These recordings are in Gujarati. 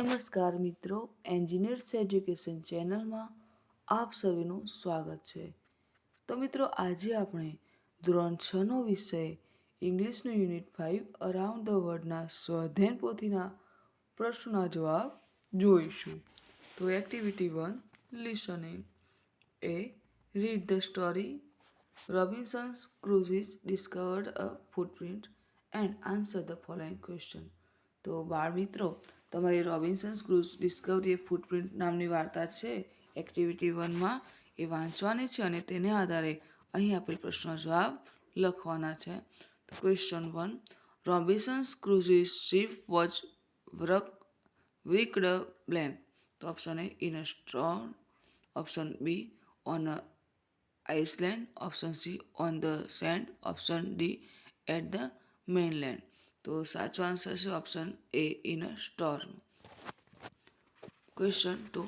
નમસ્કાર મિત્રો, એન્જિનિયર્સ એજ્યુકેશન ચેનલમાં આપ સૌનું સ્વાગત છે. તો મિત્રો, આજે આપણે ધોરણ 6નો વિષય ઇંગ્લિશનું યુનિટ 5 અરાઉન્ડ ધ વર્લ્ડના સ્વાધ્યાય પોથીના પ્રશ્નોના જવાબ જોઈશું. તો activity 1, listening. A. Read the story. Robinson Crusoe's discovered a footprint and answer the following question. તો બાળ મિત્રો, તમારી Robinson Crusoe discovery a footprint નામની વાર્તા છે એક્ટિવિટી 1માં એ વાંચવાની છે અને તેને આધારે અહીં આપેલ પ્રશ્નનો જવાબ લખવાના છે. તો question 1, Robinson Crusoe's ship was wrecked blank. તો option A in a storm, option B on a island, option C on the sand, option D at the mainland. તો સાચો આન્સર છે option A in a storm. Question 2.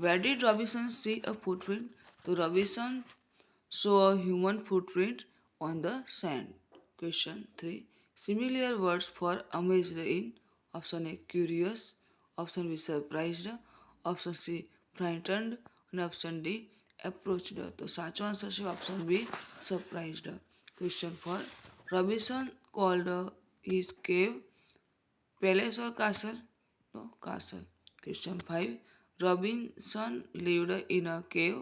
Where did Robinson see a footprint? તો Robinson saw a human footprint on the sand. Question 3. Similar words for amazed in. Option A curious, option B surprised, option C frightened અને option D approached. તો સાચો આન્સર છે option B surprised. Question 4. Robinson called his cave palace or castle? No, castle. Question 5. Robinson lived in a cave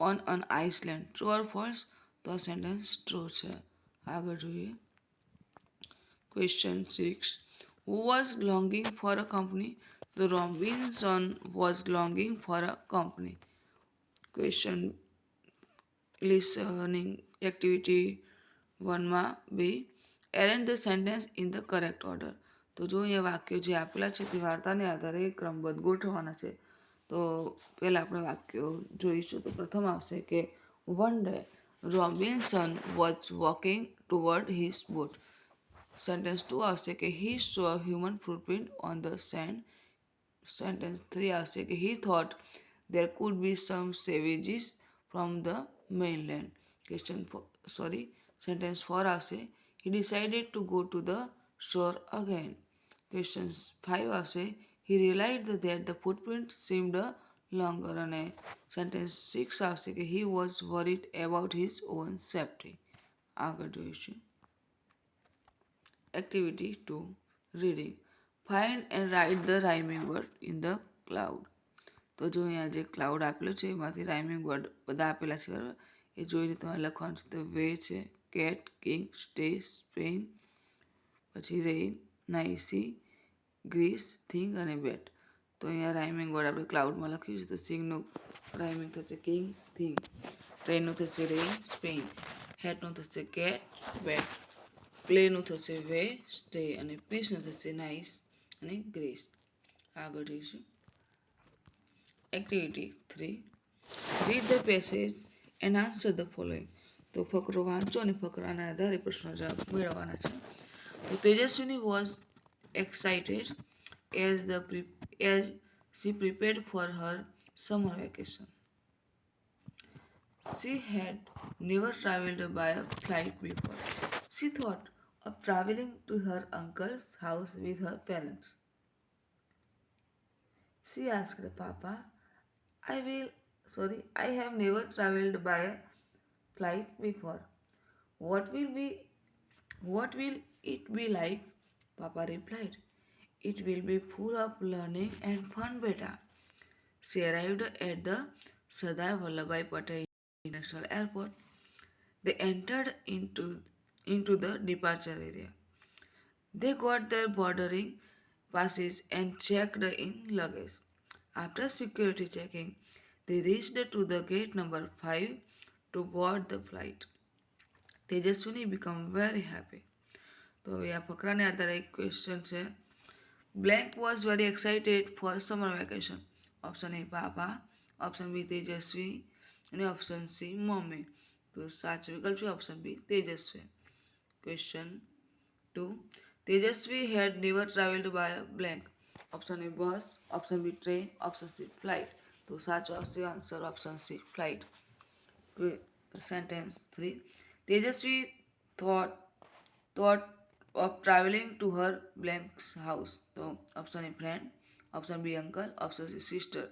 on an island. True or false? તો આ સેન્ટેન્સ ટ્રુ છે. આગળ જોઈએ. Question 6. Who was longing for a company? The Robinson was longing for a company. Question listening activity 1માં B. Arrange the sentence in the correct order. તો જો અહીંયા વાક્યો જે આપેલા છે તે વાર્તાને આધારે ક્રમબદ્ધ ગોઠવવાના છે. તો પહેલાં આપણે વાક્યો જોઈશું. તો પ્રથમ આવશે કે one day Robinson was walking toward his boat. Sentence 2 આવશે કે he saw human footprint on the sand. Sentence 3 આવશે કે he thought there could be some savages from the mainland. Sentence 4 આવશે he decided to go to the shore again. Question 5 આવશે he realized that the footprint seemed longer અને sentence 6 આવશે કે he was worried about his own safety. આગળ જોઈશું. Activity 2, reading. Find and write the rhyming word in the cloud. તો જો અહીંયા જે ક્લાઉડ આપેલું છે એમાંથી રાઇમિંગ વર્ડ બધા આપેલા છે બરાબર, એ જોઈને તમારે લખવાનું છે. તો વે છે, કેટ, કિંગ, સ્ટે, સ્પેન, પછી રેઇન, નાઇસી, ગ્રીસ, થિંગ અને બેટ. તો અહીંયા રાઇમિંગ વર્ડ આપણે ક્લાઉડમાં લખ્યું છે. તો સિંગનું રાઇમિંગ થશે કિંગ, થિંગ. ટ્રેનનું થશે રેઇન, સ્પેન. હેટનું થશે કેટ, બેટ. પ્લેનું થશે વે, સ્ટે અને પીસનું થશે નાઇસ અને ગ્રીસ. આગળ જઈશું. Activity 3, read the passage and answer the following. તો ફકરો વાંચો અને ફકરાના આધારે પ્રશ્નો જવાબ મેળવવાના છે. તો તેજસ્વીની was excited as she prepared for her summer vacation. She had never traveled by a flight before. She thought of traveling to her uncle's house with her parents. She asked Papa, I have never traveled by a flight before. What will it be like? Papa replied, it will be full of learning and fun, beta. She arrived at the Sardar Vallabhbhai Patel International Airport. They entered into the departure area. They got their boarding passes and checked in luggage. After security checking, they reached to the gate number 5 to board the flight. Tejaswini became very happy. તો હવે આ ફકરાને આધારે એક ક્વેશ્ચન છે. Blank was very excited for summer vacation. Option A papa, option B Tejasvi અને ઓપ્શન સી મમ્મી. તો સાચો વિકલ્પ છે ઓપ્શન બી તેજસ્વી. Question 2, Tejaswi had never travelled by blank. Option A bus, option B train, option C flight. તો સાચો આવશે answer option C flight. Sentence 3, Tejaswi thought of traveling to her blank's house. તો option A friend, option B uncle, option C sister.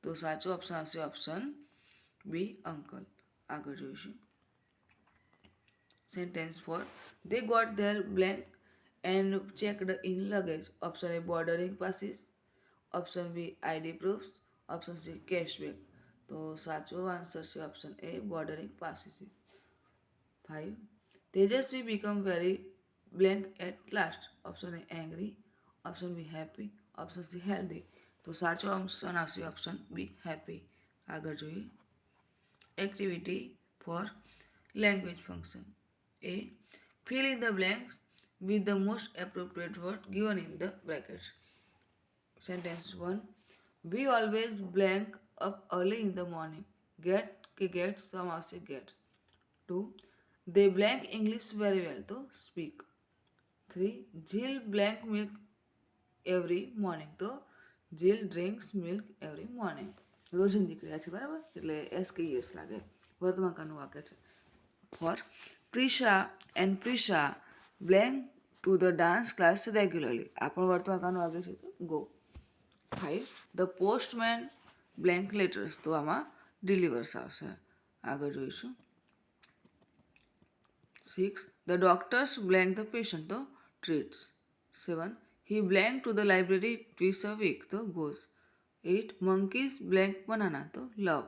તો સાચો ઓપ્શન આવશે ઓપ્શન બી અંકલ. આગળ જોઈશું. Sentence 4. They got their blank and checked in luggage. Option A bordering passes. Option B ID proofs. Option C cashback. તો સાચો આન્સર છે option A બોર્ડરિંગ passes. 5. Tejasvi become very blank at last. Option A angry. Option B happy. Option C healthy. તો સાચો ઓપ્શન આવશે ઓપ્શન બી હેપી. આગળ જોઈએ. Activity for language function. A. Fill in the blanks with the most appropriate word given in the brackets. Sentence 1. We always blank up early in the morning. Get some આવશે get. 2. They blank English very well. તો speak. 3. Jill blank milk every morning. તો Jill drinks milk every morning. રોજિંદી ક્રિયા છે બરાબર, એટલે એસ કે એસ લાગે. વર્તમાનકાળનું વાક્ય છે. 4. Trisha and Prisha blank to the dance class regularly. આ પણ વર્તમાનકાળનું વાક્ય છે તો go. 5. The postman blank letters. તો આમાં delivers આવશે. આગળ જોઈશું. 6. The doctors blank the patient. તો treats. 7. He blank to the library twice a week. તો goes. 8. Monkeys blank banana. તો love.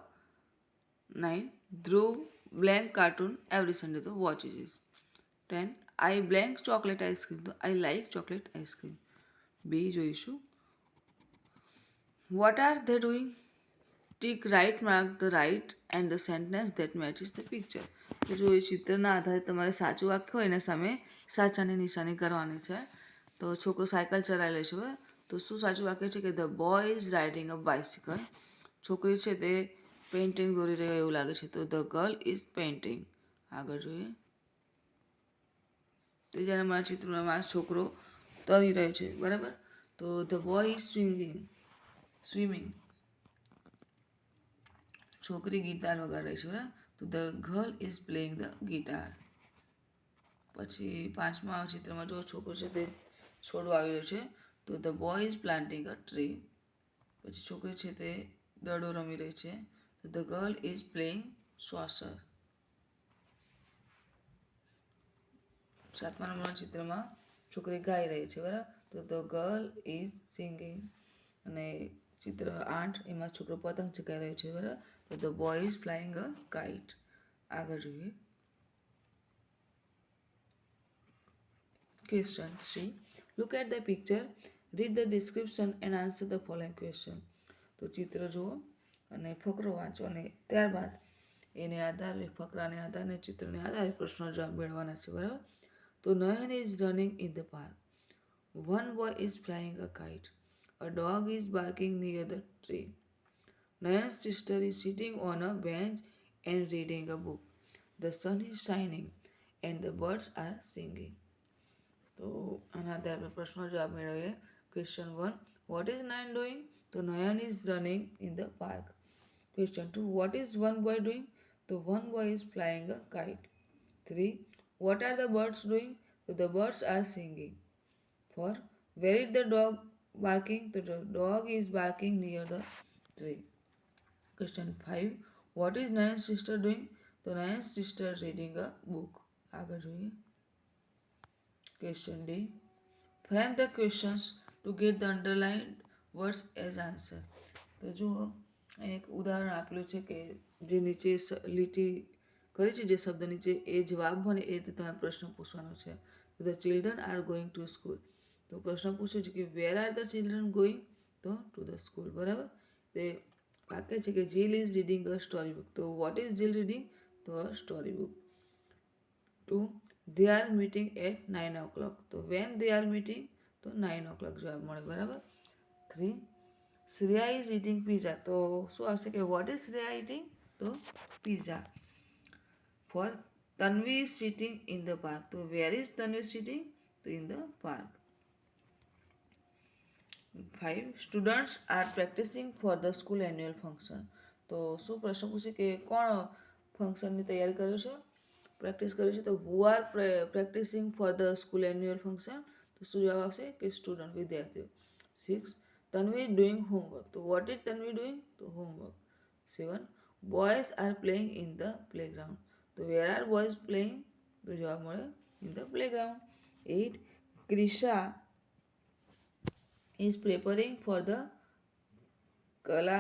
9. Dhruv blank cartoon every Sunday. તો watches. 10. I blank chocolate ice cream. તો I like chocolate ice cream. B જોઈશું. What are they doing? Tick right mark the right and the sentence that matches the picture. તો જો એ ચિત્રના આધારે તમારે સાચું વાક્ય હોય એના સામે સાચાની નિશાની કરવાની છે. તો છોકરો સાયકલ ચલાવી લે છે. તો શું સાચું વાક્ય છે કે the boy is riding a bicycle. છોકરી છે તે પેઇન્ટિંગ દોરી રહ્યો એવું લાગે છે. તો ધ ગર્લ ઇઝ પેઇન્ટિંગ. આગળ જોઈએ. ત્રીજા નંબરના ચિત્રમાં છોકરો તરી રહ્યો છે બરાબર. તો ધ બોય ઇઝ સ્વિમિંગ. છોકરી ગિટાર વગાડી રહી છે બરાબર. તો the girl is playing the guitar. પછી પાંચમા ચિત્રમાં જો છોકરો છે તે છોડવા આવી રહ્યો છે. તો the boy is planting a tree. પછી છોકરી છે તે દડો રમી રહી છે. તો the girl is playing saucer. સાતમા નંબરના ચિત્રમાં છોકરી ગાઈ રહી છે બરાબર. તો ધ ગર્લ ઇઝ સિંગિંગ. અને ચિત્ર 8 એમાં છોકરો પતંગ ચગાવી રહ્યો છે બરાબર. તો the boy is flying a kite. આગળ જોઈએ. Question C. Look at the picture, read the description and answer the following question. તો ચિત્ર જુઓ અને ફકરો વાંચો અને ત્યારબાદ એને આધારે ફકરાને આધારે ચિત્રને આધારે પ્રશ્નો જવાબ મેળવવાના છે બરાબર. તો નયન is running in the park. One boy is flying a kite. A dog is barking near the tree. Nayan's sister is sitting on a bench and reading a book. The sun is shining and the birds are singing. તો આના આધારે આપણે પ્રશ્નો જવાબ મેળવીએ. Question 1. What is Nayan doing? તો Nayan is running in the park. Question 2. What is one boy doing? તો one boy is flying a kite. 3. What are the birds doing? તો the birds are singing. 4. Where is the dog barking? તો the dog is barking near the tree. Question 5. What is Nayan's sister doing? તો Nayan's sister reading a book. આગળ જોઈએ. Question D. Frame the questions to get the underlined words as answer. તો જુઓ એક ઉદાહરણ આપેલું છે કે જે નીચે લીટી કરી છે જે શબ્દ નીચે એ જવાબ બને એ રીતે તમારે પ્રશ્ન પૂછવાનો છે. તો the children are going to school. તો પ્રશ્ન પૂછ્યો છે કે where are the children going? તો ટુ ધ સ્કૂલ બરાબર. તે વાક્ય છે કે Jill is reading a story book. તો વોટ ઇઝ જીલ રીડિંગ? તો a story book. 2. They are meeting at 9 o'clock. તો when they are meeting? તો 9 o'clock જવાબ મળે બરાબર. 3. Shreya is eating pizza. તો શું આવશે કે what is Shreya eating? તો pizza. 4. Tanvi is sitting in the park. તો where is Tanvi sitting? તો in the park. 5. Students are practicing for the school annual function. તો શું પ્રશ્ન પૂછે કે કોણ ફંક્શનની તૈયારી કર્યો છે? પ્રેક્ટિસ કર્યું છે. તો who are practising for the school annual function? તો શું જવાબ આવશે કે સ્ટુડન્ટ વિદ્યાર્થીઓ. 6. Tanvi is doing homework. So what is Tanvi doing? So homework. 7. Boys are playing in the playground. So where are boys playing? તો જવાબ મળે in the playground. 8. Krisha is preparing for the Kala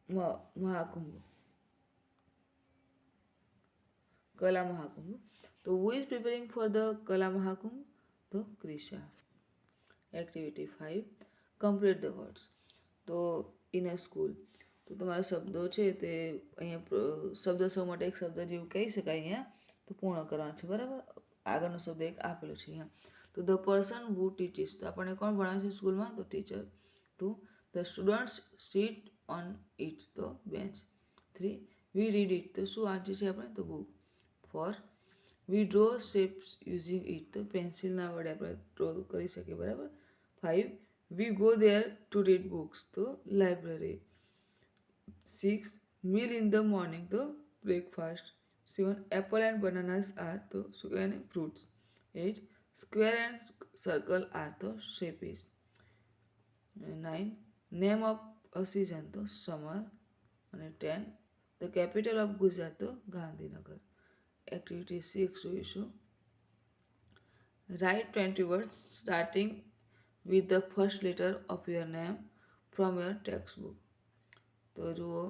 Mahakumbh. Kala Mahakumbh. So who is preparing for the Kala Mahakumbh? So Krisha. Activity 5. Complete the words. તો ઇન અ સ્કૂલ તો તમારા શબ્દો છે તે અહીંયા શબ્દ સૌ માટે એક શબ્દ જેવું કહી શકાય અહીંયા તો પૂર્ણ કરવાના છે બરાબર. આગળનો શબ્દ એક આપેલો છે અહીંયા. તો ધ પર્સન હુ ટીચીસ તો આપણને કોણ ભણાવે છે સ્કૂલમાં? તો teacher. 2. The students sit on it તો બેન્ચ. 3. વી રીડ ઇટ તો શું વાંચીએ છીએ આપણે? તો book. 4. We draw shapes using it તો પેન્સિલના વડે આપણે ડ્રો કરી શકીએ બરાબર. 5. We go there to read books to library. 6. Meal in the morning to breakfast. 7. Apple and bananas are to sugar and fruits. 8. Square and circle are to shapes. 9. Name of a season to summer. And 10. The capital of Gujarat to Gandhinagar. Activity 6 જોઈશું. Write 20 words starting with the first letter of your name from your textbook. તો જુઓ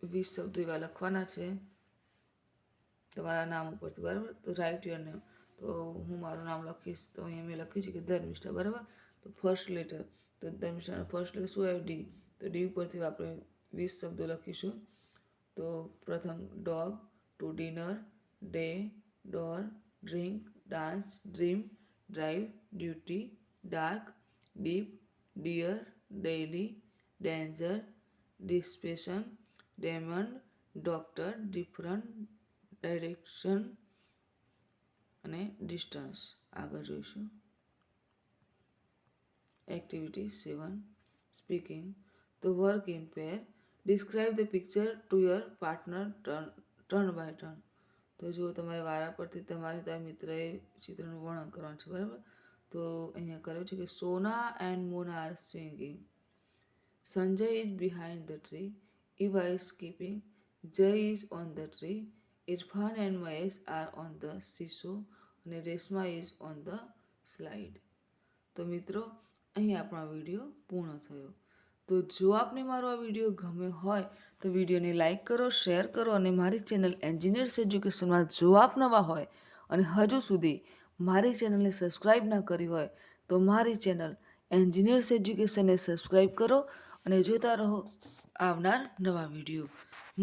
20 શબ્દો એવા લખવાના છે તમારા નામ ઉપરથી બરાબર. તો રાઇટ યોર નેમ તો હું મારું નામ લખીશ તો અહીંયા મેં લખ્યું છે કે ધર્મિષ્ઠા બરાબર. તો ફર્સ્ટ લેટર તો ધર્મિષ્ઠાનો ફર્સ્ટ લેટર શું આવ્યું? ડી. તો ડી ઉપરથી આપણે 20 શબ્દો લખીશું. તો પ્રથમ dog, two dinner, day, door, drink, dance, dream, drive, duty, dark, deep, dear, daily, danger, dispassion, diamond, doctor, different, direction અને distance. આગળ જોઈશું. Activity 7. Speaking. The work in pair. Describe the picture to your partner turn by turn. તો જો તમારે વારા પરથી તમારે તમારા મિત્રએ ચિત્રનું વર્ણન કરવાનું છે બરાબર. તો અહીંયા કર્યું છે કે Sona and Mona are swinging. Sanjay is behind the tree. Eva is skipping. Jay is on the tree. Irfan and Mahesh are on the seesaw. અને Reshma is on the slide. તો મિત્રો અહીં આપણો વિડીયો પૂર્ણ થયો. તો જો આપને મારો આ વિડીયો ગમ્યો હોય તો વિડીયોને લાઇક કરો, શેર કરો અને મારી ચેનલ એન્જિનિયર્સ એજ્યુકેશનમાં જો આપ નવા હોય અને હજુ સુધી મારી ચેનલને સબસ્ક્રાઈબ ન કરી હોય તો મારી ચેનલ એન્જિનિયર્સ એજ્યુકેશનને સબસ્ક્રાઈબ કરો અને જોતા રહો આવનાર નવા વિડીયો.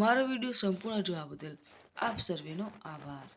મારો વિડીયો સંપૂર્ણ જોવા બદલ આપ સર્વેનો આભાર.